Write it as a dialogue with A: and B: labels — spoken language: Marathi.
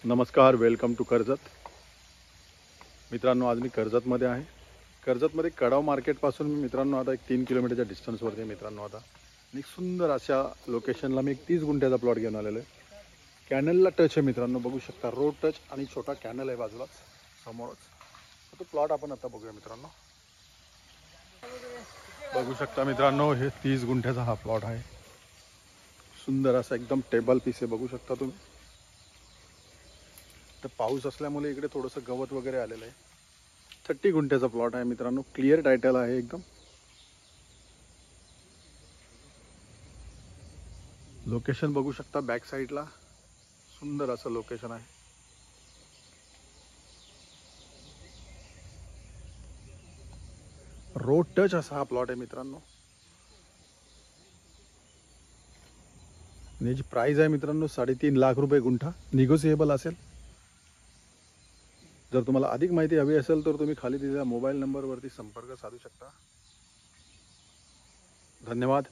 A: नमस्कार, वेलकम टू कर्जत. मित्रांनो, आज मी कर्जतमध्ये आहे. कर्जतमध्ये कडाव मार्केटपासून मी मित्रांनो आता एक 3 किलोमीटरच्या डिस्टन्सवरती आहे मित्रांनो. आता एक सुंदर अशा लोकेशनला मी एक 30 गुंठ्याचा प्लॉट घेऊन आलेलो आहे. कॅनलला टच आहे मित्रांनो, बघू शकता. रोड टच आणि छोटा कॅनल आहे बाजूलाच समोरच. तो प्लॉट आपण आता बघूया मित्रांनो. बघू शकता मित्रांनो, हे 30 गुंठ्याचा हा प्लॉट आहे. सुंदर असा एकदम टेबल पीस आहे, बघू शकता तुम्ही. तर पाऊस असल्यामुळे इकडे थोडंसं गवत वगैरे आलेलं आहे. 30 गुंठ्याचा प्लॉट आहे मित्रांनो. क्लिअर टायटल आहे एकदम. लोकेशन बघू शकता, बॅक साईडला सुंदर असं लोकेशन आहे. रोड टच असा हा प्लॉट आहे मित्रांनो. आणि याची प्राइस आहे मित्रांनो 3.5 लाख रुपये गुंठा. निगोसिएबल असेल. जर तुम्हाला अधिक माहिती हवी असेल तर तुम्ही खाली दिलेल्या मोबाईल नंबरवरती संपर्क साधू शकता. धन्यवाद.